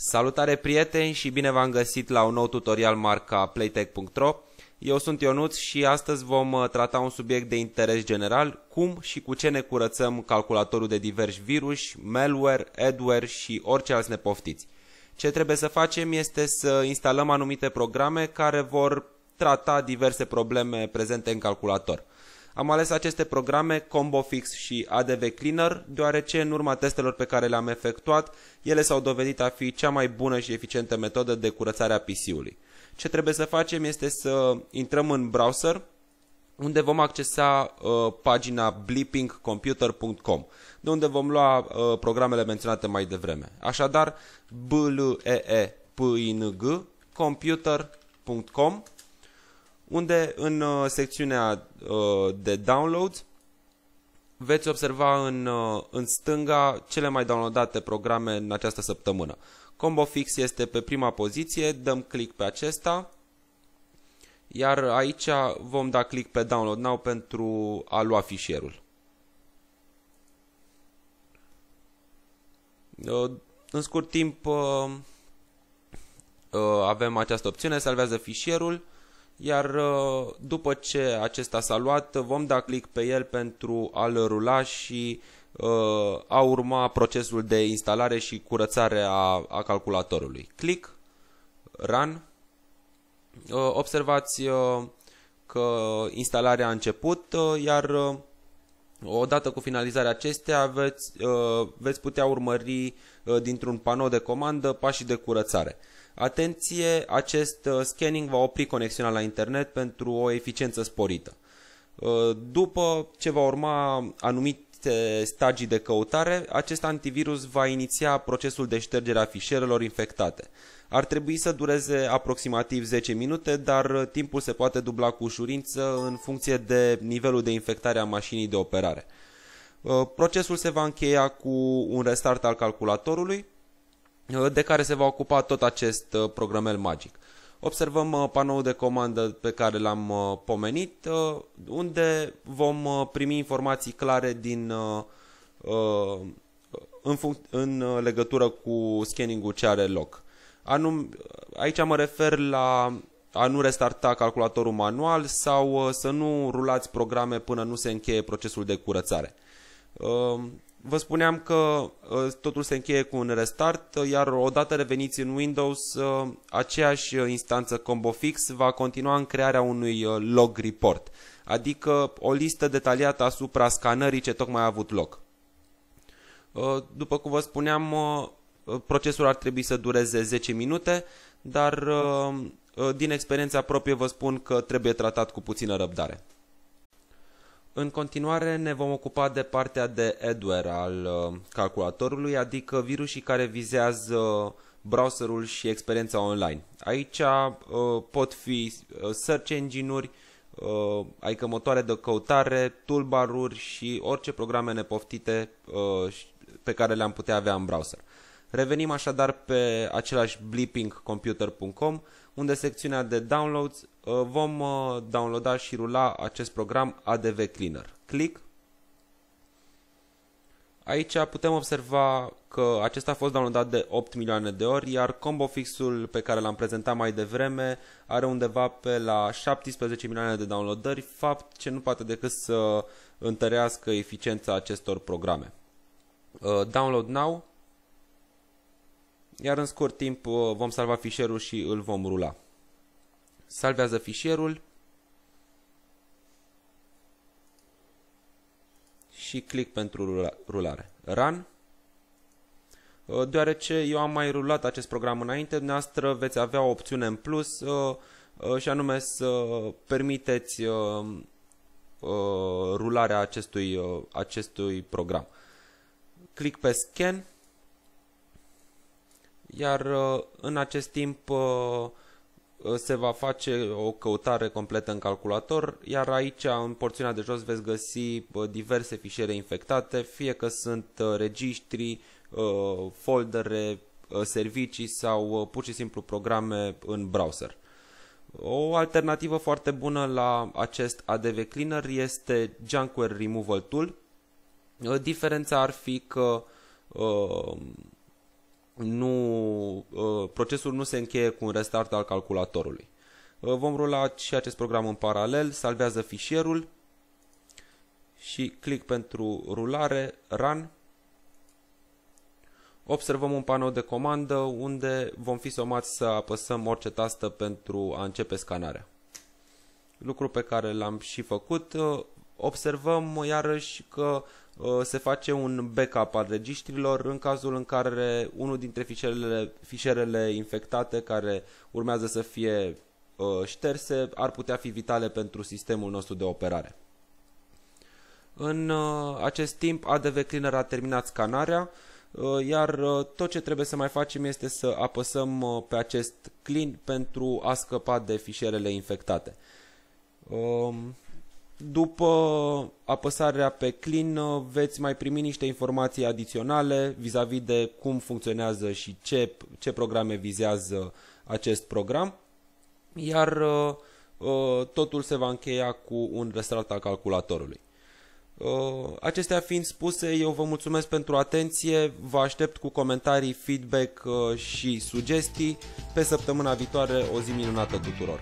Salutare prieteni și bine v-am găsit la un nou tutorial marca Playtech.ro. Eu sunt Ionuț și astăzi vom trata un subiect de interes general, cum și cu ce ne curățăm calculatorul de diversi viruși, malware, adware și orice alți nepoftiți. Ce trebuie să facem este să instalăm anumite programe care vor trata diverse probleme prezente în calculator. Am ales aceste programe ComboFix și ADV Cleaner deoarece în urma testelor pe care le-am efectuat, ele s-au dovedit a fi cea mai bună și eficientă metodă de curățare a PC-ului. Ce trebuie să facem este să intrăm în browser, unde vom accesa pagina bleepingcomputer.com, de unde vom lua programele menționate mai devreme. Așadar, bleeping computer.com, unde în secțiunea de downloads veți observa în stânga cele mai downloadate programe în această săptămână. ComboFix este pe prima poziție, dăm click pe acesta, iar aici vom da click pe Download Now pentru a lua fișierul. În scurt timp avem această opțiune, salvează fișierul, iar după ce acesta s-a luat, vom da click pe el pentru a-l rula și a urma procesul de instalare și curățare a calculatorului. Click, Run. Observați că instalarea a început, iar odată cu finalizarea acesteia veți putea urmări dintr-un panou de comandă pașii de curățare. Atenție, acest scanning va opri conexiunea la internet pentru o eficiență sporită. După ce va urma anumite stagii de căutare, acest antivirus va iniția procesul de ștergere a fișierelor infectate. Ar trebui să dureze aproximativ 10 minute, dar timpul se poate dubla cu ușurință în funcție de nivelul de infectare a mașinii de operare. Procesul se va încheia cu un restart al calculatorului, de care se va ocupa tot acest programel magic. Observăm panoul de comandă pe care l-am pomenit, unde vom primi informații clare în legătură cu scanning-ul ce are loc. Aici mă refer la a nu restarta calculatorul manual sau să nu rulați programe până nu se încheie procesul de curățare. Vă spuneam că totul se încheie cu un restart, iar odată reveniți în Windows, aceeași instanță ComboFix va continua în crearea unui log report, adică o listă detaliată asupra scanării ce tocmai a avut loc. După cum vă spuneam, procesul ar trebui să dureze 10 minute, dar din experiența proprie vă spun că trebuie tratat cu puțină răbdare. În continuare ne vom ocupa de partea de adware al calculatorului, adică virusii care vizează browserul și experiența online. Aici pot fi search engine-uri, adică motoare de căutare, toolbar-uri și orice programe nepoftite pe care le-am putea avea în browser. Revenim așadar pe același bleepingcomputer.com, unde secțiunea de downloads vom downloada și rula acest program ADV Cleaner. Click. Aici putem observa că acesta a fost downloadat de 8 milioane de ori, iar ComboFix-ul pe care l-am prezentat mai devreme are undeva pe la 17 milioane de downloadări, fapt ce nu poate decât să întărească eficiența acestor programe. Download Now. Iar în scurt timp vom salva fișierul și îl vom rula. Salvează fișierul și click pentru rulare. Run. Deoarece eu am mai rulat acest program înainte, dumneavoastră veți avea o opțiune în plus și anume să permiteți rularea acestui program. Click pe Scan. Iar în acest timp se va face o căutare completă în calculator, iar aici în porțiunea de jos veți găsi diverse fișiere infectate, fie că sunt registri, foldere, servicii sau pur și simplu programe în browser. O alternativă foarte bună la acest ADV Cleaner este Junkware Removal Tool. Diferența ar fi că procesul nu se încheie cu un restart al calculatorului. Vom rula și acest program în paralel, salvează fișierul și click pentru rulare, Run. Observăm un panou de comandă unde vom fi somați să apăsăm orice tastă pentru a începe scanarea. Lucru pe care l-am și făcut. Observăm iarăși că se face un backup al regiștrilor în cazul în care unul dintre fișierele infectate care urmează să fie șterse ar putea fi vitale pentru sistemul nostru de operare. În acest timp ADV Cleaner a terminat scanarea, iar tot ce trebuie să mai facem este să apăsăm pe acest Clean pentru a scăpa de fișierele infectate. După apăsarea pe Clean veți mai primi niște informații adiționale vis-a-vis de cum funcționează și ce programe vizează acest program, iar totul se va încheia cu un restart al calculatorului. Acestea fiind spuse, eu vă mulțumesc pentru atenție, vă aștept cu comentarii, feedback și sugestii. Pe săptămâna viitoare, o zi minunată tuturor!